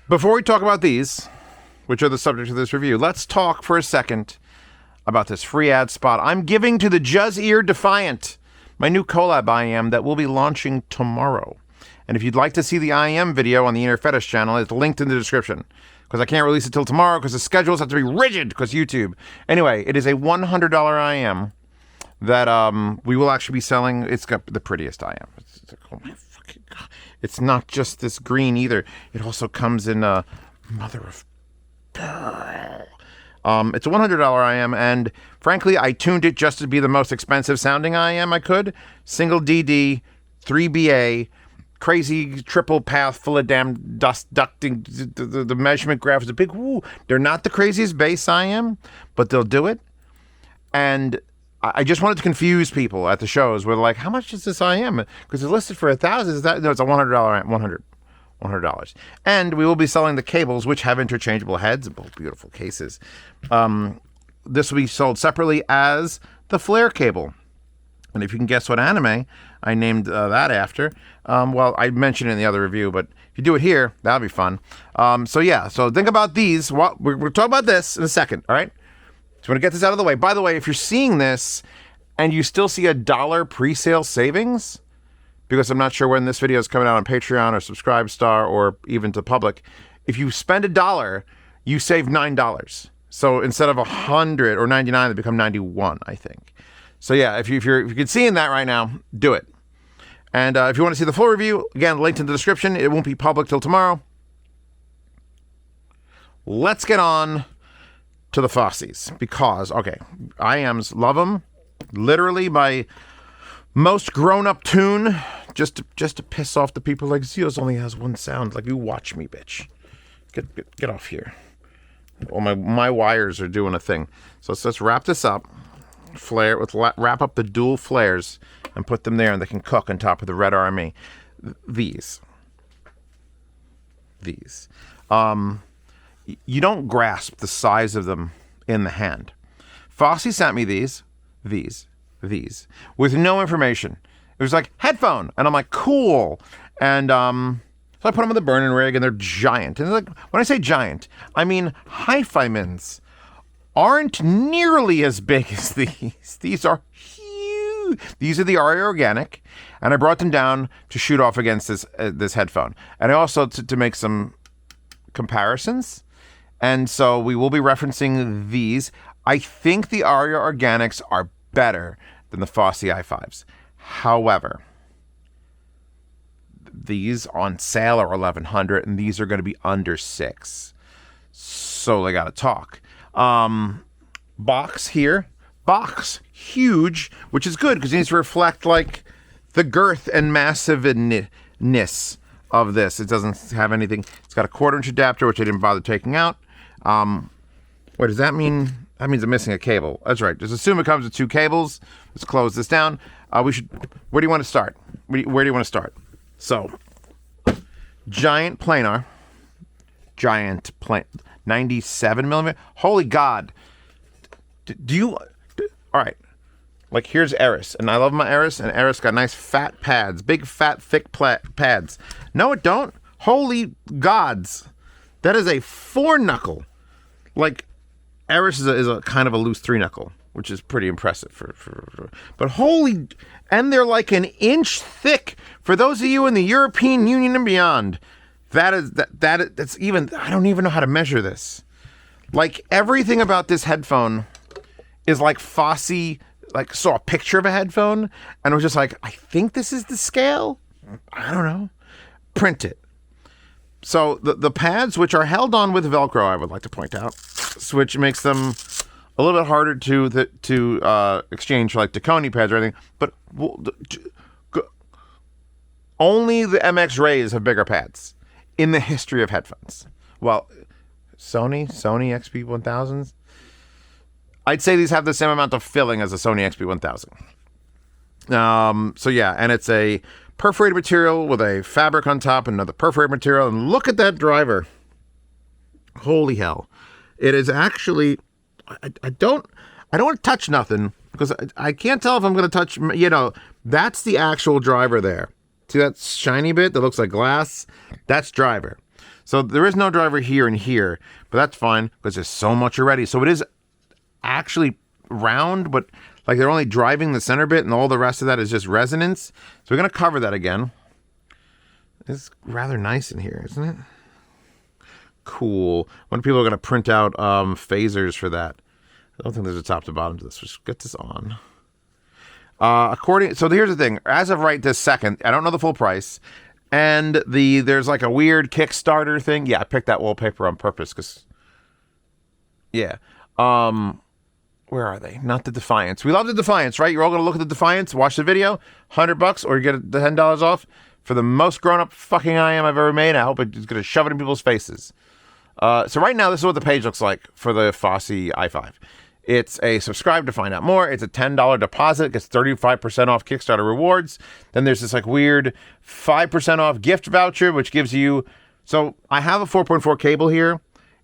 Before we talk about these, which are the subject of this review, let's talk for a second about this free ad spot I'm giving to the Juzear Defiant, my new collab IM that will be launching tomorrow. And if you'd like to see the IM video on the Inner Fetish channel, it's linked in the description. Because I can't release it till tomorrow because the schedules have to be rigid because YouTube. Anyway, it is a $100 IM that we will actually be selling. It's got the prettiest IM. It's like, oh my fucking God. It's not just this green either. It also comes in mother of pearl. It's a $100 IM, and frankly, I tuned it just to be the most expensive sounding IM I could. Single DD, 3BA, crazy triple path full of damn dust ducting. The measurement graph is a big woo. They're not the craziest bass IM, but they'll do it. And I just wanted to confuse people at the shows where they're like, how much is this IM? Because it's listed for $1,000. No, it's a $100 IM, $100. And we will be selling the cables, which have interchangeable heads in both beautiful cases. This will be sold separately as the flare cable. And if you can guess what anime I named that after, well, I mentioned it in the other review, but if you do it here, that'll be fun. So think about these. Well, we're talking about this in a second, all right? Just want to get this out of the way. By the way, if you're seeing this and you still see $1 pre-sale savings, because I'm not sure when this video is coming out on Patreon or Subscribestar or even to public, if you spend $1, you save $9. So instead of 100 or 99, they become 91, I think. So yeah, if you're seeing that right now, do it. And if you want to see the full review, again, linked in the description. It won't be public till tomorrow. Let's get on to the Fosies because, okay, IMs, love them. Literally my most grown-up tune, just to piss off the people like Zeos only has one sound. Like, you watch me, bitch. Get off here. Oh, my wires are doing a thing. So let's wrap this up. Wrap up the dual flares and put them there, and they can cook on top of the Red Army. These. You don't grasp the size of them in the hand. Fosi sent me these, with no information. It was like, headphone. And I'm like, cool. And so I put them on the burning rig, and they're giant. And like, when I say giant, I mean Hifimans aren't nearly as big as these. These are huge. These are the Aria Organic, and I brought them down to shoot off against this headphone. And I also to make some comparisons. And so we will be referencing these. I think the Aria Organics are better than the Fosi i5s. However, these on sale are $1,100, and these are going to be under $600. So they got to talk. Box here. Box, huge, which is good because it needs to reflect like the girth and massiveness of this. It doesn't have anything. It's got a 1/4-inch adapter, which I didn't bother taking out. What does that mean? That means I'm missing a cable. That's right. Just assume it comes with 2 cables. Let's close this down. Where do you want to start? Where do you want to start? So, giant planar. 97 millimeter. Holy God. All right. Like, here's Eris, and I love my Eris, and Eris got nice fat pads, big fat thick pads. No, it don't. Holy gods. That is a 4-knuckle. Like, Eris is a kind of a loose 3-knuckle, which is pretty impressive but holy, and they're like 1 inch thick. For those of you in the European Union and beyond, that's even, I don't even know how to measure this. Like, everything about this headphone is like Fosi, like, saw a picture of a headphone and was just like, I think this is the scale. I don't know. Print it. So the pads, which are held on with Velcro, I would like to point out, which makes them a little bit harder to exchange for like Taconi pads or anything. But only the MX Rays have bigger pads in the history of headphones. Well, Sony XP1000s. I'd say these have the same amount of filling as a Sony XP1000. So yeah, and it's a perforated material with a fabric on top and another perforated material. And look at that driver. Holy hell. It is actually, I don't want to touch nothing because I can't tell if I'm going to touch, that's the actual driver there. See that shiny bit that looks like glass? That's driver. So there is no driver here and here, but that's fine because there's so much already. So it is actually round, but like they're only driving the center bit and all the rest of that is just resonance. So we're going to cover that again. It's rather nice in here, isn't it? Cool. When people are going to print out phasers for that. I don't think there's a top to bottom to this. Let's get this on. So here's the thing. As of right this second, I don't know the full price. And there's like a weird Kickstarter thing. Yeah, I picked that wallpaper on purpose because, yeah. Where are they? Not the Defiants. We love the Defiants, right? You're all going to look at the Defiants, watch the video, $100, or you get the $10 off for the most grown-up fucking I am I've ever made. I hope it's going to shove it in people's faces. So right now, this is what the page looks like for the Fosi i5. It's a subscribe to find out more. It's a $10 deposit. It gets 35% off Kickstarter rewards. Then there's this like weird 5% off gift voucher, which gives you... So I have a 4.4 cable here.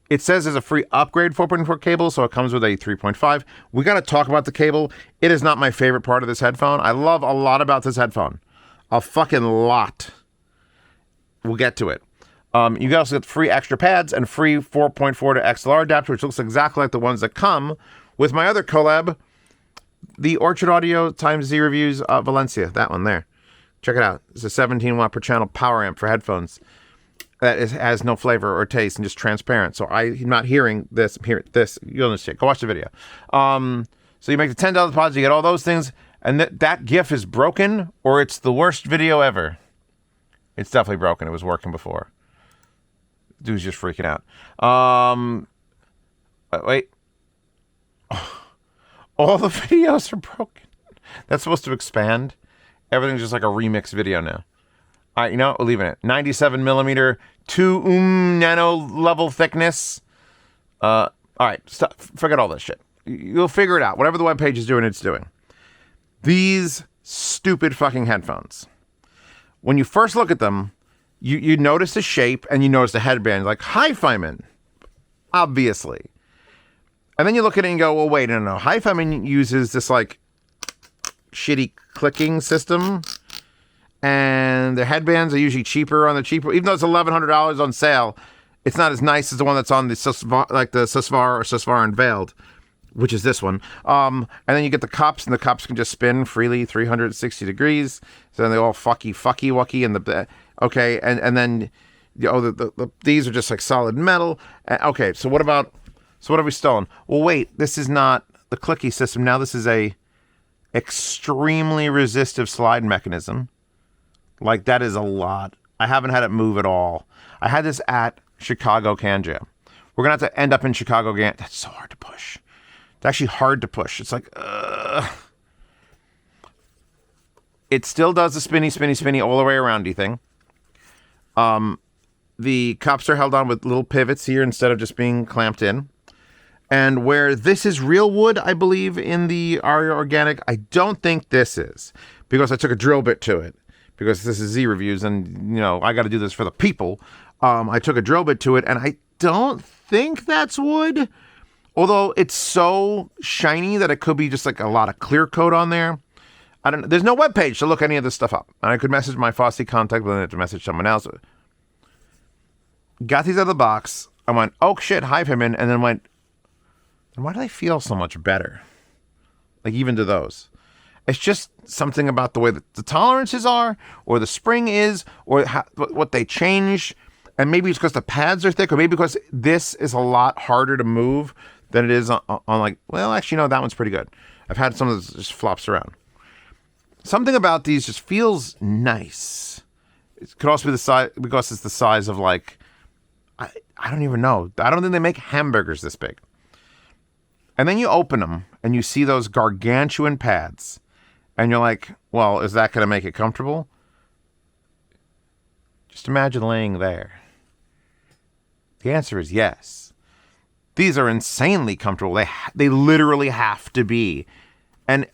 It says there's a free upgrade 4.4 cable, so it comes with a 3.5. We got to talk about the cable. It is not my favorite part of this headphone. I love a lot about this headphone. A fucking lot. We'll get to it. You also get free extra pads and free 4.4 to XLR adapter, which looks exactly like the ones that come with my other collab, the Orchard Audio times Z Reviews Valencia. That one there. Check it out. It's a 17 watt per channel power amp for headphones that has no flavor or taste and just transparent. So I'm not hearing this. I'm hearing this. You'll understand. Go watch the video. So you make the $10 deposit. You get all those things. And that GIF is broken or it's the worst video ever. It's definitely broken. It was working before. Dude's just freaking out. Wait. All the videos are broken. That's supposed to expand. Everything's just like a remix video now. All right, you know what? We're leaving it. 97 millimeter, 2 nano level thickness. All right, stop. Forget all this shit. You'll figure it out. Whatever the webpage is doing, it's doing. These stupid fucking headphones. When you first look at them, you notice the shape and you notice the headband. Like, Hifiman, obviously. And then you look at it and go, well, wait, no. Hifiman uses this, like, shitty clicking system. And their headbands are usually cheaper on the cheaper. Even though it's $1,100 on sale, it's not as nice as the one that's on the Susvar, like the Susvar or Susvar Unveiled, which is this one. And then you get the cups, and the cups can just spin freely 360 degrees. So then they all fucky and the okay, and then these are just like solid metal. Okay, so what have we stolen? Well, wait, this is not the clicky system. Now this is a extremely resistive slide mechanism. Like, that is a lot. I haven't had it move at all. I had this at Chicago Can Jam. We're gonna have to end up in Chicago Can. That's so hard to push. It's actually hard to push. It's like, It still does the spinny all the way around-y thing. The cups are held on with little pivots here instead of just being clamped in. And where this is real wood, I believe, in the Aria Organic, I don't think this is. Because I took a drill bit to it. Because this is Z Reviews and, you know, I got to do this for the people. I took a drill bit to it, and I don't think that's wood. Although it's so shiny that it could be just like a lot of clear coat on there. I don't know. There's no webpage to look any of this stuff up. And I could message my Fosi contact, but then I had to message someone else. Got these out of the box. I went, oh shit, Hifiman, and then went, why do they feel so much better? Like, even to those. It's just something about the way that the tolerances are, or the spring is, or what they change. And maybe it's because the pads are thick, or maybe because this is a lot harder to move than it is on like, well, actually, no, that one's pretty good. I've had some of those just flops around. Something about these just feels nice. It could also be the size, because it's the size of, like, I don't even know. I don't think they make hamburgers this big. And then you open them and you see those gargantuan pads. And you're like, well, is that going to make it comfortable? Just imagine laying there. The answer is yes. These are insanely comfortable. They literally have to be. And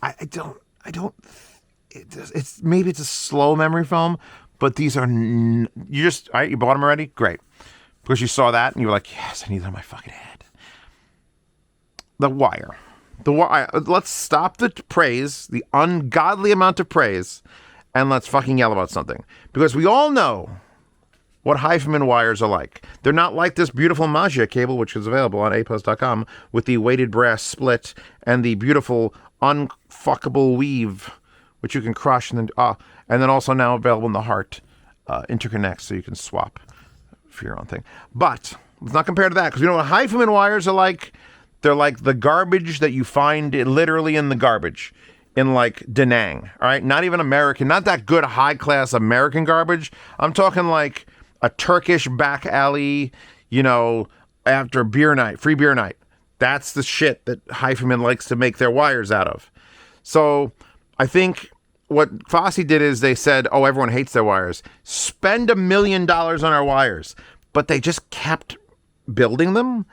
it's maybe it's a slow memory foam, but these are, you bought them already? Great. Because you saw that and you were like, yes, I need that on my fucking head. The wire. Let's stop the praise, the ungodly amount of praise, and let's fucking yell about something. Because we all know what Hifiman wires are like. They're not like this beautiful Magia cable, which is available on apost.com, with the weighted brass split and the beautiful unfuckable weave, which you can crush and then also now available in the heart interconnect, so you can swap for your own thing. But let's not compare to that, because you know what Hifiman wires are like? They're like the garbage that you find literally in the garbage in like Da Nang, all right? Not even American, not that good high-class American garbage. I'm talking like a Turkish back alley, you know, after beer night, free beer night. That's the shit that Hifiman likes to make their wires out of. So I think what Fosi did is they said, oh, everyone hates their wires. Spend $1 million on our wires. But they just kept building them.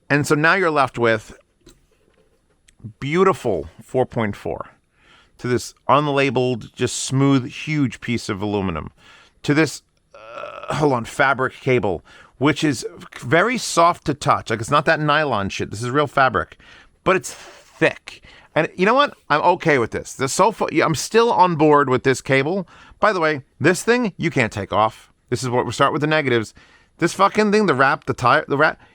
And so now you're left with beautiful 4.4 to this unlabeled, just smooth, huge piece of aluminum, to this, fabric cable, which is very soft to touch. Like, it's not that nylon shit. This is real fabric, but it's thick. And you know what? I'm okay with this. I'm still on board with this cable. By the way, this thing, you can't take off. This is what we start with the negatives. This fucking thing, the wrap,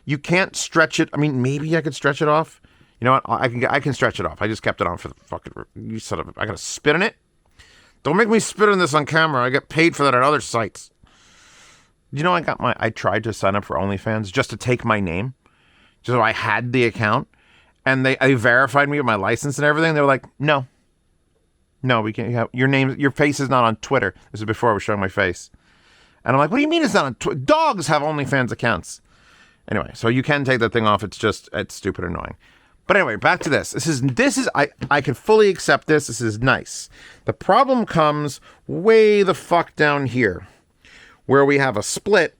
you can't stretch it. I mean, maybe I could stretch it off. You know what? I can stretch it off. I just kept it on for the fucking, I gotta spit in it. Don't make me spit in this on camera. I get paid for that at other sites. You know, I tried to sign up for OnlyFans just to take my name. Just so I had the account. And they verified me with my license and everything. They were like, no, we can't have your name. Your face is not on Twitter. This is before I was showing my face. And I'm like, what do you mean it's not on Twitter? Dogs have OnlyFans accounts. Anyway, so you can take that thing off. It's stupid annoying. But anyway, back to this. This is I can fully accept this. This is nice. The problem comes way the fuck down here, where we have a split.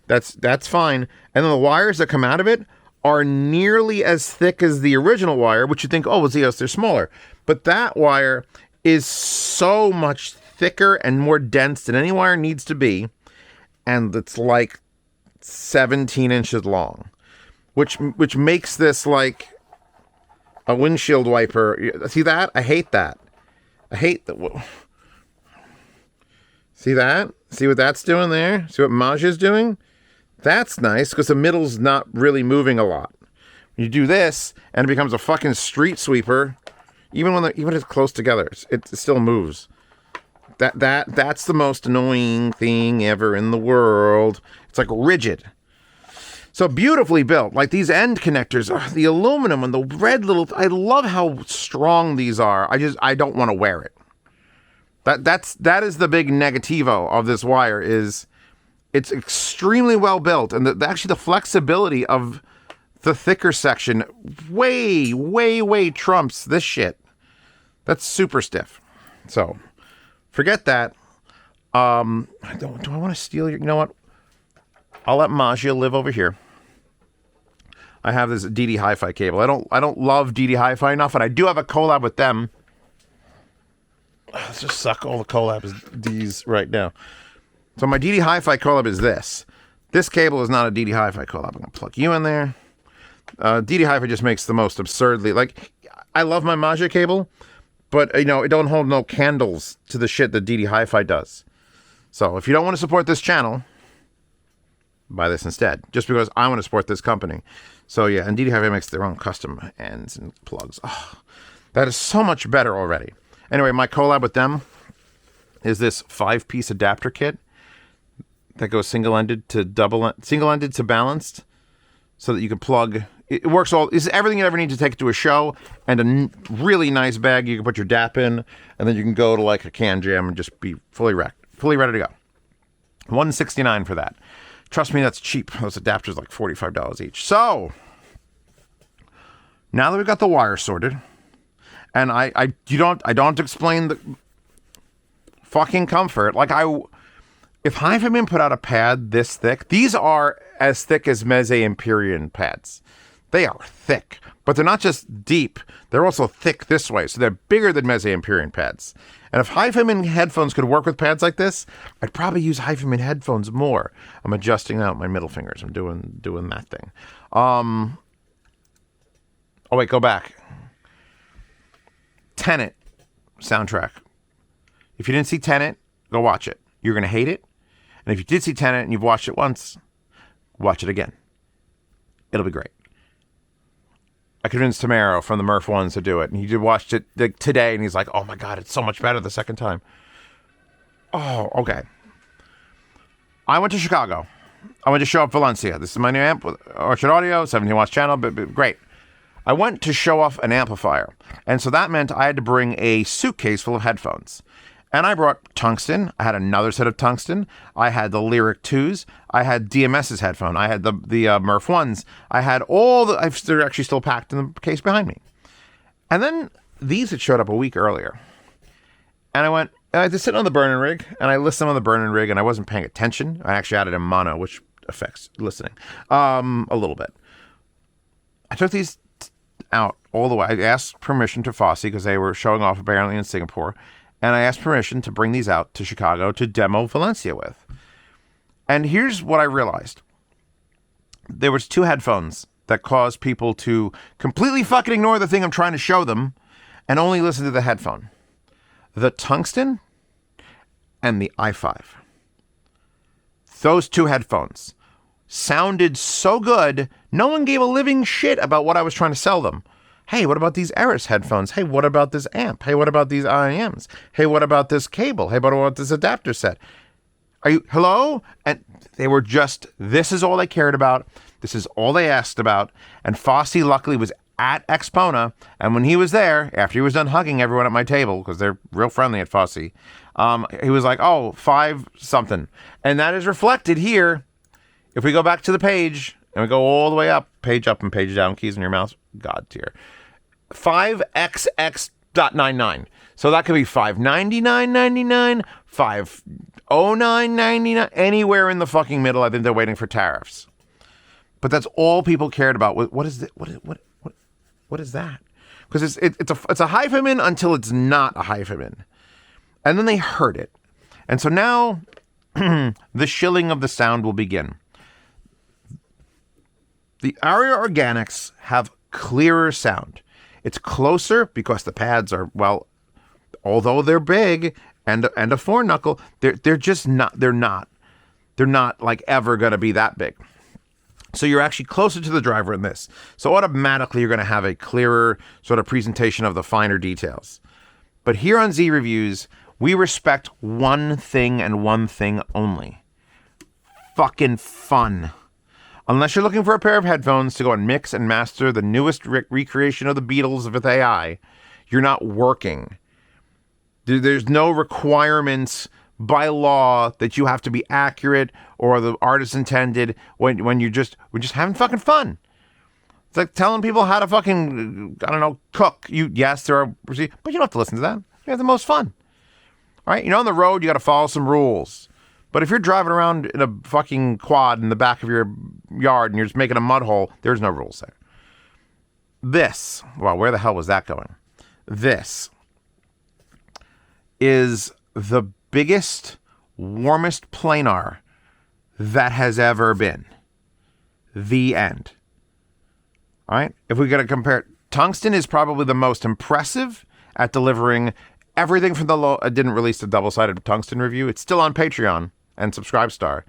That's fine. And then the wires that come out of it are nearly as thick as the original wire, which you think, oh, well, Zeos, they're smaller. But that wire is so much thicker and more dense than any wire needs to be. And it's like 17 inches long, which makes this like a windshield wiper. See that? I hate that. I hate that. See that? See what that's doing there? See what Maja's doing? That's nice, because the middle's not really moving a lot. You do this, and it becomes a fucking street sweeper. Even when it's close together, it still moves. That's the most annoying thing ever in the world. It's like rigid. So beautifully built. Like these end connectors, the aluminum and the red little. I love how strong these are. I don't want to wear it. That is the big negativo of this wire is. It's extremely well built, and actually the flexibility of the thicker section way, way, way trumps this shit. That's super stiff. So, forget that. Do I want to steal your... You know what? I'll let Magia live over here. I have this DD Hi-Fi cable. I don't love DD Hi-Fi enough, and I do have a collab with them. Let's just suck all the collabs D's right now. So my DD Hi-Fi collab is this. This cable is not a DD Hi-Fi collab. I'm going to plug you in there. DD Hi-Fi just makes the most absurdly... Like, I love my Magia cable, but, you know, it don't hold no candles to the shit that DD Hi-Fi does. So if you don't want to support this channel, buy this instead. Just because I want to support this company. So yeah, and DD Hi-Fi makes their own custom ends and plugs. Oh, that is so much better already. Anyway, my collab with them is this 5-piece adapter kit that goes single-ended to balanced, so that you can plug. It works all. This is everything you ever need to take it to a show, and a really nice bag you can put your DAP in, and then you can go to like a can jam and just be fully ready to go. $169 for that. Trust me, that's cheap. Those adapters are like $45 each. So now that we've got the wire sorted, and I don't have to explain the fucking comfort. Like if Hifiman put out a pad this thick, these are as thick as Meze Empyrean pads. They are thick, but they're not just deep. They're also thick this way, so they're bigger than Meze Empyrean pads. And if Hifiman headphones could work with pads like this, I'd probably use Hifiman headphones more. I'm adjusting out my middle fingers. I'm doing that thing. Oh wait, go back. Tenet soundtrack. If you didn't see Tenet, go watch it. You're gonna hate it. And if you did see Tenet and you've watched it once, watch it again. It'll be great. I convinced Tamaro from the Murph ones to do it, and he watched it today, and he's like, "Oh my god, it's so much better the second time." Oh, okay. I went to Chicago. I went to show up Valencia. This is my new amp with Orchard Audio, 17-watt channel, but great. I went to show off an amplifier, and so that meant I had to bring a suitcase full of headphones. And I brought tungsten. I had another set of tungsten. I had the Lyric 2s. I had DMS's headphone. I had the Murph 1s. I had all the... They're actually still packed in the case behind me. And then these had showed up a week earlier. And I had to sit on the burn-in rig, and I listened on the burn-in rig, and I wasn't paying attention. I actually had it in mono, which affects listening a little bit. I took these out all the way. I asked permission to Fosi, because they were showing off apparently in Singapore, and I asked permission to bring these out to Chicago to demo Valencia with. And here's what I realized. There was 2 headphones that caused people to completely fucking ignore the thing I'm trying to show them and only listen to the headphone. The tungsten and the i5. Those 2 headphones sounded so good, no one gave a living shit about what I was trying to sell them. Hey, what about these Eris headphones? Hey, what about this amp? Hey, what about these IMs? Hey, what about this cable? Hey, what about this adapter set? Are you, hello? And they were just, this is all they cared about. This is all they asked about. And Fosi luckily was at Expona. And when he was there, after he was done hugging everyone at my table, because they're real friendly at Fosi, he was like, oh, 5 something. And that is reflected here. If we go back to the page and we go all the way up and page down, keys in your mouse, God tier. 5XX.99. So that could be $599.99, $509.99, anywhere in the fucking middle. I think they're waiting for tariffs. But that's all people cared about. What is it? What is that? Because it's a Hifiman until it's not a Hifiman. And then they heard it. And so now the shilling of the sound will begin. The Aria Organics have clearer sound. It's closer because the pads are, well, although they're big and a 4-knuckle, they're just not, they're not like ever going to be that big. So you're actually closer to the driver in this. So automatically you're going to have a clearer sort of presentation of the finer details. But here on Z Reviews, we respect one thing and one thing only. Fucking fun. Unless you're looking for a pair of headphones to go and mix and master the newest recreation of the Beatles with AI, you're not working. There's no requirements by law that you have to be accurate or the artist intended when we're just having fucking fun. It's like telling people how to fucking, I don't know, cook. Yes, there are, but you don't have to listen to that. You have the most fun. All right? On the road, you got to follow some rules. But if you're driving around in a fucking quad in the back of your yard and you're just making a mud hole, there's no rules there. This, well, where the hell was that going? This is the biggest, warmest planar that has ever been. The end. All right? If we're going to compare, tungsten is probably the most impressive at delivering everything from the low. I didn't release the double-sided tungsten review. It's still on Patreon and Subscribestar,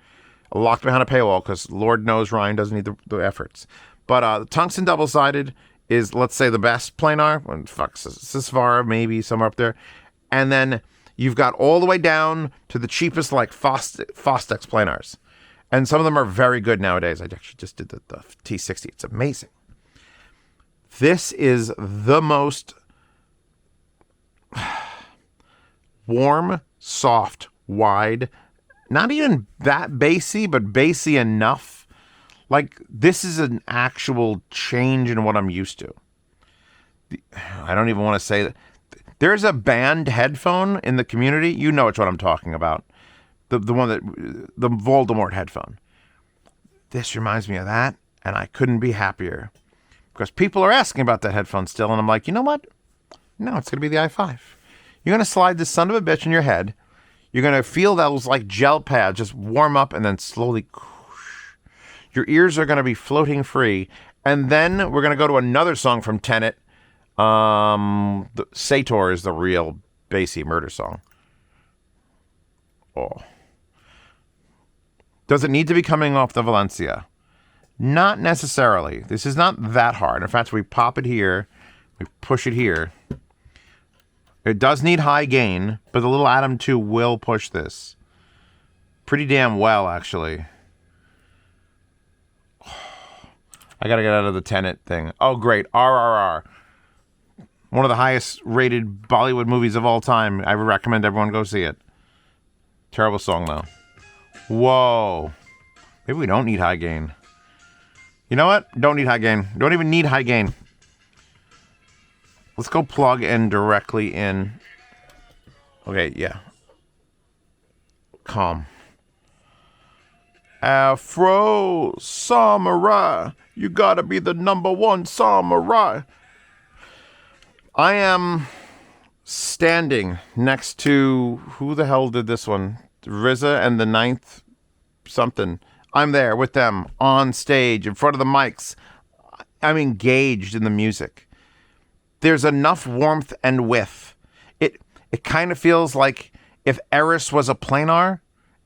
locked behind a paywall because Lord knows Ryan doesn't need the efforts. But tungsten double-sided is, let's say, the best planar. Sisvara, maybe somewhere up there. And then you've got all the way down to the cheapest, like Fostex planars. And some of them are very good nowadays. I actually just did the T60. It's amazing. This is the most warm, soft, wide, not even that bassy, but bassy enough. Like, this is an actual change in what I'm used to. I don't even want to say that. There's a band headphone in the community. You know which one I'm talking about. The one that, the Voldemort headphone. This reminds me of that, and I couldn't be happier. Because people are asking about that headphone still, and I'm like, you know what? No, it's going to be the i5. You're going to slide this son of a bitch in your head. You're going to feel those like gel pads just warm up and then slowly whoosh. Your ears are going to be floating free. And then we're going to go to another song from Tenet. Sator is the real bassy murder song. Oh. Does it need to be coming off the Valencia? Not necessarily. This is not that hard. In fact, we pop it here, we push it here. It does need high gain, but the little Atom 2 will push this pretty damn well, actually. I gotta get out of the Tenet thing. Oh, great. RRR. One of the highest rated Bollywood movies of all time. I would recommend everyone go see it. Terrible song, though. Whoa. Maybe we don't need high gain. You know what? Don't need high gain. Don't even need high gain. Let's go plug in directly in. Okay, yeah. Calm. Afro Samurai. You gotta be the #1 samurai. I am standing next to, who the hell did this one? RZA and the Ninth something. I'm there with them on stage in front of the mics. I'm engaged in the music. There's enough warmth and width. It kind of feels like if Eris was a planar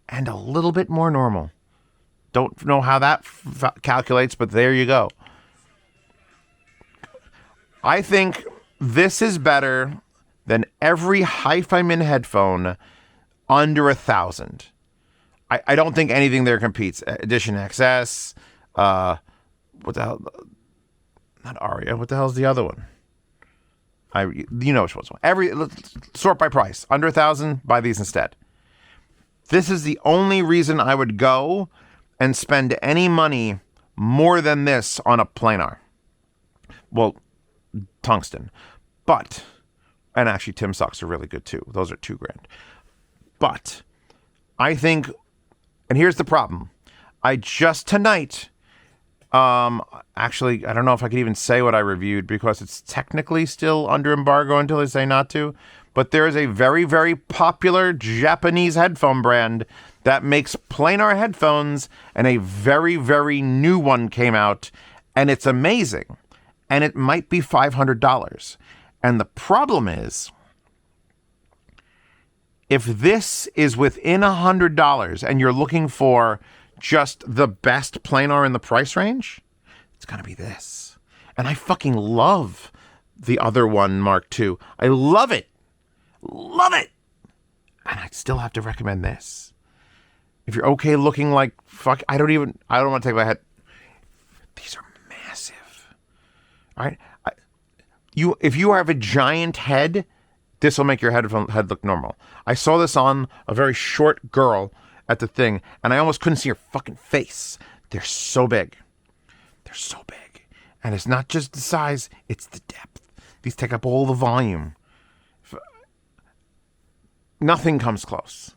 and a little bit more normal. Don't know how that calculates, but there you go. I think this is better than every Hifiman headphone under 1,000. I don't think anything there competes. Edition XS, what the hell? Not Aria. What the hell is the other one? You know which one. Sort by price. Under 1,000, buy these instead. This is the only reason I would go and spend any money more than this on a planar. Well, tungsten. But, and actually Tim Socks are really good too. Those are $2,000. But, I think, and here's the problem. I just tonight, actually, I don't know if I could even say what I reviewed because it's technically still under embargo until they say not to. But there is a very, very popular Japanese headphone brand that makes planar headphones, and a very, very new one came out, and it's amazing. And it might be $500. And the problem is, if this is within $100 and you're looking for just the best planar in the price range, it's going to be this. And I fucking love the other one, Mark II. I love it. Love it. And I'd still have to recommend this. If you're okay looking like fuck, I don't want to take my head. These are massive. All right. If you have a giant head, this will make your head look normal. I saw this on a very short girl at the thing, and I almost couldn't see her fucking face. They're so big. They're so big. And it's not just the size, it's the depth. These take up all the volume. Nothing comes close.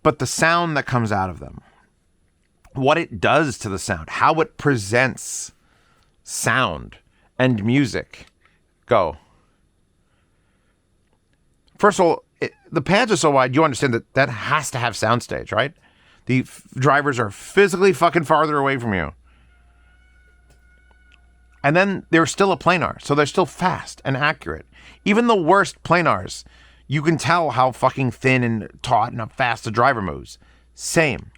But the sound that comes out of them, what it does to the sound, how it presents sound and music. Go. First of all, the pads are so wide, you understand that has to have soundstage, right? The drivers are physically fucking farther away from you. And then they're still a planar, so they're still fast and accurate. Even the worst planars, you can tell how fucking thin and taut and how fast the driver moves. Same.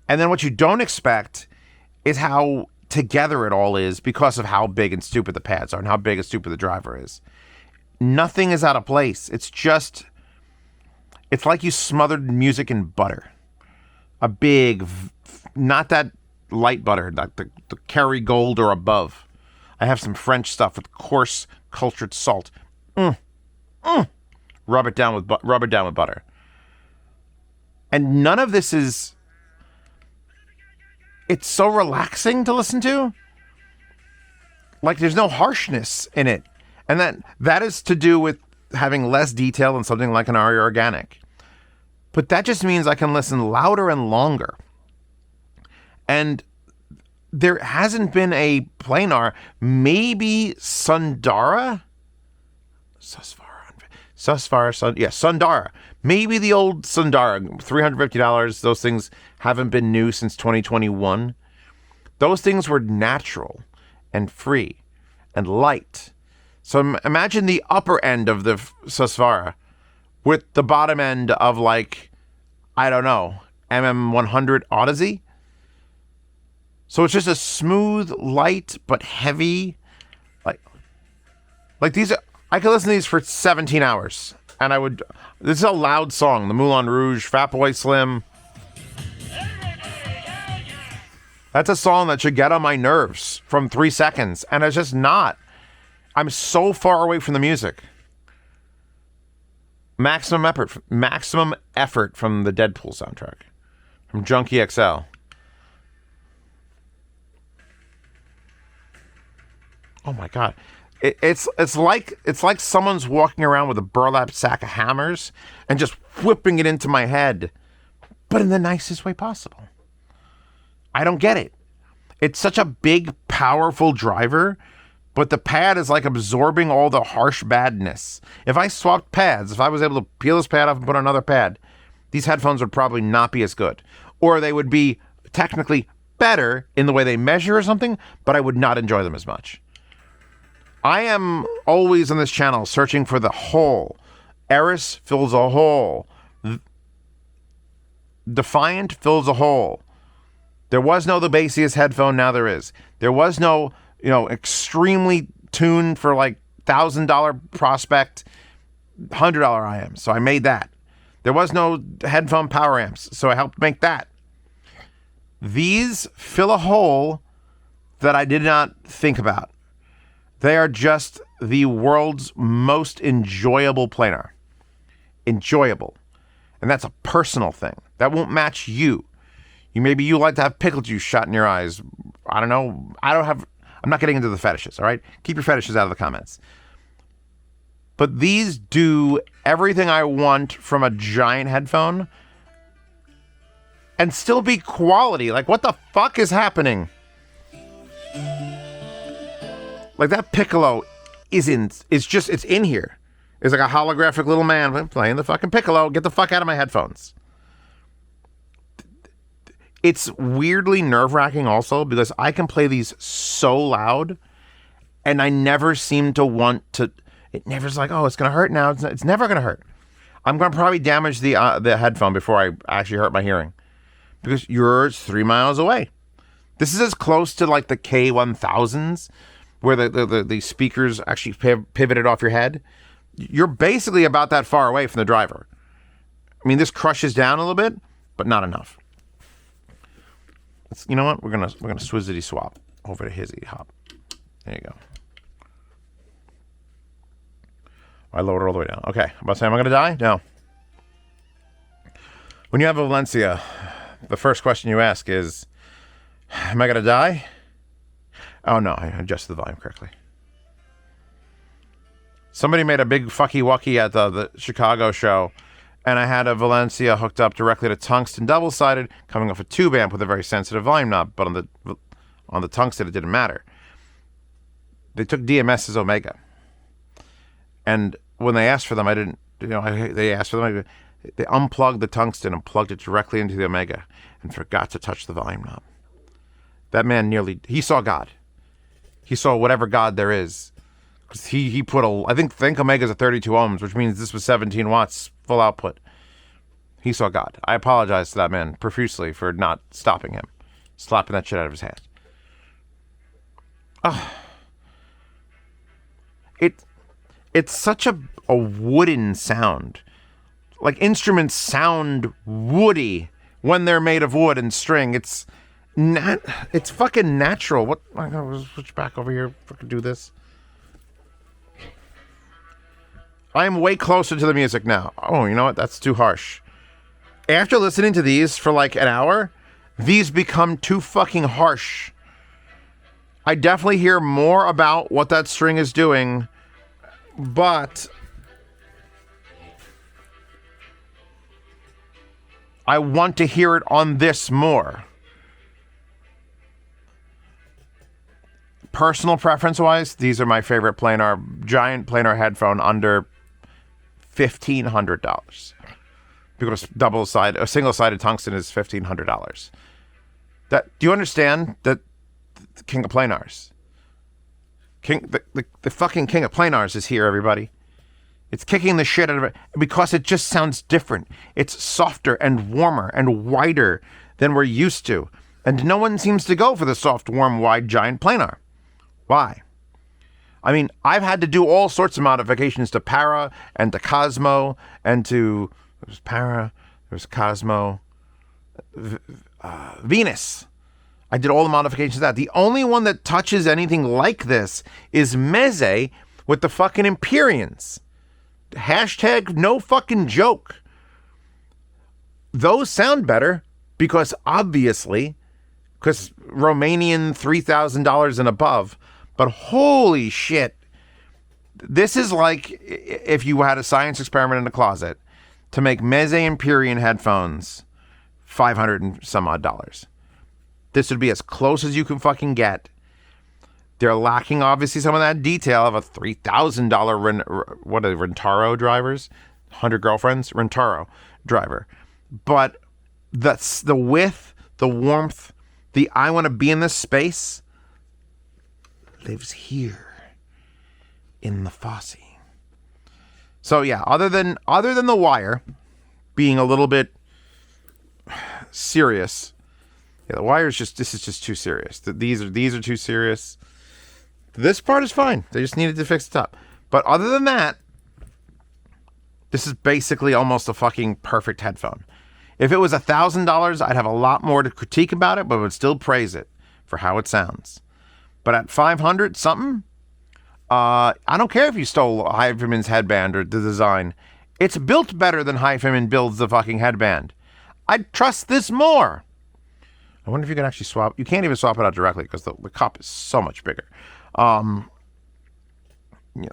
And then what you don't expect is how together it all is because of how big and stupid the pads are and how big and stupid the driver is. Nothing is out of place. It's like you smothered music in butter. A big, not that light butter, like the Kerrygold or above. I have some French stuff with coarse cultured salt. Rub it down with butter. And none of this is. It's so relaxing to listen to. Like there's no harshness in it. And that is to do with having less detail in something like an Aria Organic. But that just means I can listen louder and longer. And there hasn't been a planar, maybe Sundara? Sundara. Maybe the old Sundara, $350. Those things haven't been new since 2021. Those things were natural and free and light. So imagine the upper end of the Sasvara with the bottom end of like I don't know, MM100 Odyssey. So it's just a smooth, light, but heavy. Like these, I could listen to these for 17 hours. And I would, this is a loud song. The Moulin Rouge, Fatboy Slim. That's a song that should get on my nerves from 3 seconds. And it's just not. I'm so far away from the music. Maximum effort from the Deadpool soundtrack. From Junkie XL. Oh my God. It's like someone's walking around with a burlap sack of hammers and just whipping it into my head, but in the nicest way possible. I don't get it. It's such a big, powerful driver, but the pad is like absorbing all the harsh badness. If I swapped pads, if I was able to peel this pad off and put on another pad, these headphones would probably not be as good. Or they would be technically better in the way they measure or something, but I would not enjoy them as much. I am always on this channel searching for the hole. Eris fills a hole. Defiant fills a hole. There was no the bassiest headphone, now there is. There was no, extremely tuned for like $1,000 prospect, $100 IMs. So I made that. There was no headphone power amps, so I helped make that. These fill a hole that I did not think about. They are just the world's most enjoyable planar. Enjoyable. And that's a personal thing. That won't match you. Maybe you like to have pickle juice shot in your eyes. I don't know. I'm not getting into the fetishes, all right? Keep your fetishes out of the comments. But these do everything I want from a giant headphone and still be quality. Like, what the fuck is happening? Like, that piccolo it's in here. It's like a holographic little man playing the fucking piccolo. Get the fuck out of my headphones. It's weirdly nerve-wracking also because I can play these so loud and I never seem to want to. It never's like, oh, it's going to hurt now. It's never going to hurt. I'm going to probably damage the headphone before I actually hurt my hearing because yours 3 miles away. This is as close to like the K1000s where the speakers actually pivoted off your head. You're basically about that far away from the driver. I mean, this crushes down a little bit, but not enough. You know what? We're gonna swizzity swap over to hizzy hop. There you go. I lowered it all the way down. Okay, I'm about to say, am I gonna die? No. When you have a Valencia, the first question you ask is, am I gonna die? Oh no, I adjusted the volume correctly. Somebody made a big fucky wucky at the Chicago show, and I had a Valencia hooked up directly to tungsten double-sided, coming off a tube amp with a very sensitive volume knob, but on the tungsten it didn't matter. They took DMS's Omega, and when they asked for them, they asked for them. They unplugged the tungsten and plugged it directly into the Omega, and forgot to touch the volume knob. That man he saw God. He saw whatever God there is. Because he put I think Omega's at 32 ohms, which means this was 17 watts full output. He saw God. I apologize to that man profusely for not stopping him. Slapping that shit out of his hand. It's such a wooden sound. Like, instruments sound woody when they're made of wood and string. It's fucking natural. What? I'm gonna switch back over here. Fucking do this. I am way closer to the music now. Oh, you know what? That's too harsh. After listening to these for like an hour, these become too fucking harsh. I definitely hear more about what that string is doing, but I want to hear it on this more. Personal preference-wise, these are my favorite giant planar headphone under $1,500. Because a single-sided tungsten is $1,500. Do you understand that the king of planars? The fucking king of planars is here, everybody. It's kicking the shit out of it because it just sounds different. It's softer and warmer and wider than we're used to. And no one seems to go for the soft, warm, wide, giant planar. Why? I mean, I've had to do all sorts of modifications to Para and to Cosmo and to... There's Para, there's Cosmo, Venus. I did all the modifications of that. The only one that touches anything like this is Meze with the fucking Empyreans. Hashtag no fucking joke. Those sound better because obviously, because Romanian $3,000 and above, but holy shit, this is like if you had a science experiment in a closet to make Meze Empyrean headphones $500 and some odd dollars. This would be as close as you can fucking get. They're lacking, obviously, some of that detail of a $3,000 Rentaro drivers, 100 girlfriends, Rentaro driver. But that's the width, the warmth, the I want to be in this space lives here in the Fosi. So yeah, other than the wire being a little bit serious, yeah, the wire is this is just too serious. These are too serious. This part is fine. They just needed to fix the top. But other than that, this is basically almost a fucking perfect headphone. If it was $1,000, I'd have a lot more to critique about it, but would still praise it for how it sounds. But at 500 something, I don't care if you stole Hifiman's headband or the design. It's built better than Hifiman builds the fucking headband. I'd trust this more. I wonder if you can actually swap. You can't even swap it out directly because the cup is so much bigger.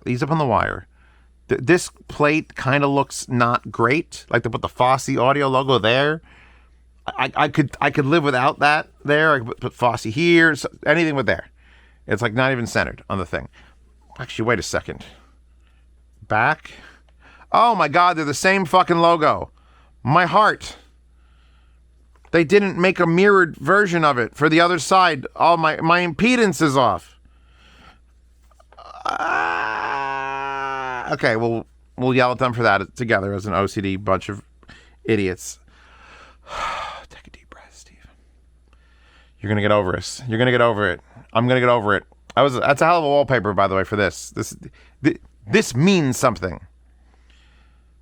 These up on the wire. This plate kind of looks not great. Like to put the Fosi audio logo there. I could live without that there. I could put Fosi here. Anything with there. It's like not even centered on the thing. Actually, wait a second. Back. Oh my God, they're the same fucking logo. My heart. They didn't make a mirrored version of it for the other side. Oh, my impedance is off. Okay, we'll yell at them for that together as an OCD bunch of idiots. Take a deep breath, Steve. You're gonna get over us. You're gonna get over it. I'm gonna get over it. That's a hell of a wallpaper, by the way, for this. This means something.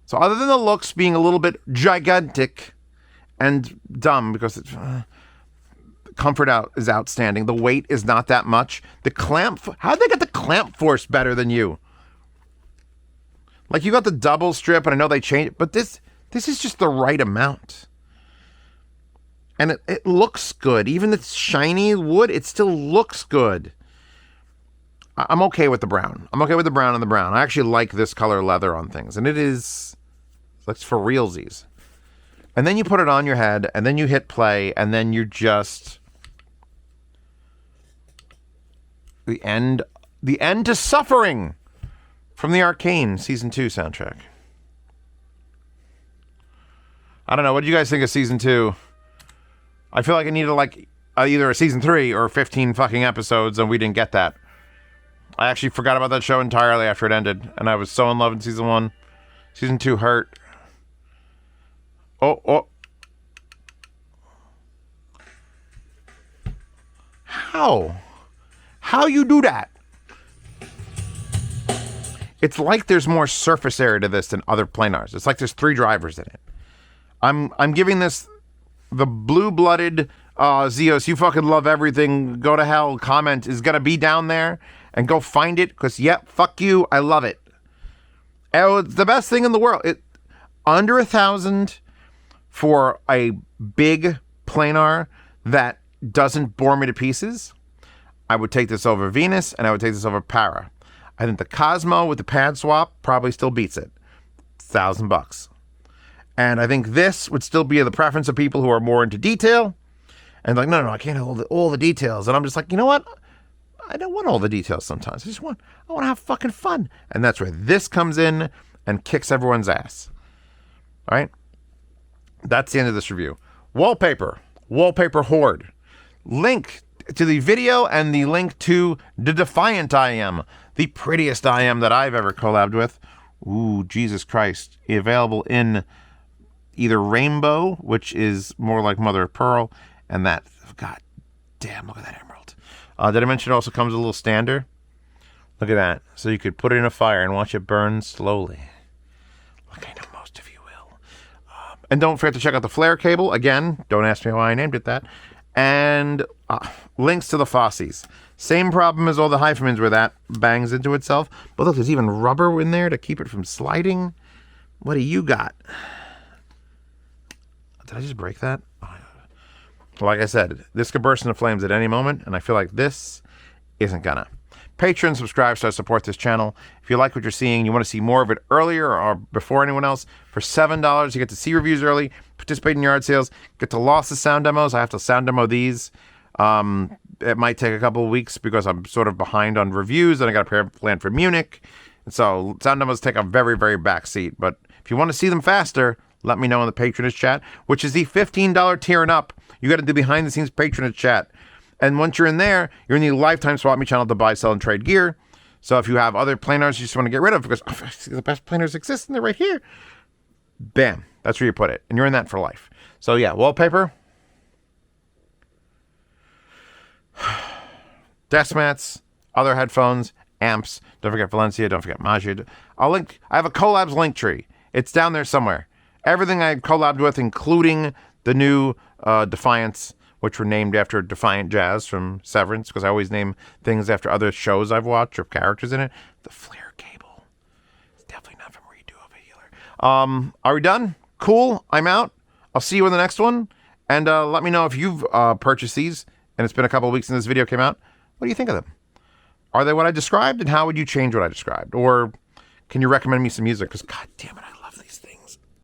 So other than the looks being a little bit gigantic and dumb, because it's comfort out is outstanding. The weight is not that much. The clamp, how'd they get the clamp force better than you? Like you got the double strip, and I know they changed it, but this is just the right amount. And it looks good. Even the shiny wood, it still looks good. I'm okay with the brown. I'm okay with the brown and the brown. I actually like this color leather on things, and it's for realsies. And then you put it on your head, and then you hit play, and then you're just the end to suffering from the Arcane Season 2 soundtrack. I don't know. What do you guys think of Season 2? I feel like I needed either a Season 3 or 15 fucking episodes, and we didn't get that. I actually forgot about that show entirely after it ended, and I was so in love in Season 1. Season 2 hurt. Oh. How you do that? It's like there's more surface area to this than other planars. It's like there's 3 drivers in it. I'm giving this the blue-blooded Zeos, you fucking love everything, go to hell comment is gonna be down there, and go find it, because fuck you, I love it. Oh, it's the best thing in the world. Under 1,000 for a big planar that doesn't bore me to pieces. I would take this over Venus, and I would take this over Para. I think the Cosmo with the pad swap probably still beats it. $1,000. And I think this would still be the preference of people who are more into detail. And like, no, I can't have all the details. And I'm just like, you know what? I don't want all the details sometimes. I want to have fucking fun. And that's where this comes in and kicks everyone's ass. All right? That's the end of this review. Wallpaper Horde. Link to the video and the link to the Defiant IM, the prettiest IM that I've ever collabed with, Ooh, Jesus Christ. Available in either rainbow, which is more like mother of pearl, and that, god damn, look at that emerald. Did I mention it also comes with a little stander? Look at that. So you could put it in a fire and watch it burn slowly. Like I know most of you will. And don't forget to check out the flare cable. Again, don't ask me why I named it that. And links to the Fosis. Same problem as all the Hifimans where that bangs into itself. But look, there's even rubber in there to keep it from sliding. What do you got? Did I just break that? Like I said, this could burst into flames at any moment, and I feel like this isn't gonna. Patreon, subscribe, so I support this channel. If you like what you're seeing, you want to see more of it earlier or before anyone else, for $7, you get to see reviews early, participate in yard sales, get to lossless sound demos. I have to sound demo these. It might take a couple of weeks because I'm sort of behind on reviews, and I got to plan for Munich. And so sound demos take a very, very back seat. But if you want to see them faster, let me know in the patronage chat, which is the $15 tier and up. You got to do behind-the-scenes patronage chat. And once you're in there, you're in the lifetime Swap Me channel to buy, sell, and trade gear. So if you have other planars you just want to get rid of because the best planars exist and they're right here, bam, that's where you put it. And you're in that for life. So yeah, wallpaper, desk mats, other headphones, amps. Don't forget Valencia. Don't forget Majid. I have a collabs link tree. It's down there somewhere. Everything I collabed with, including the new Defiants, which were named after Defiant Jazz from Severance, because I always name things after other shows I've watched or characters in it. The flare cable. It's definitely not from Redo of a Healer. Are we done? Cool. I'm out. I'll see you in the next one. And let me know if you've purchased these, and it's been a couple of weeks since this video came out. What do you think of them? Are they what I described, and how would you change what I described? Or can you recommend me some music? Because, god damn it,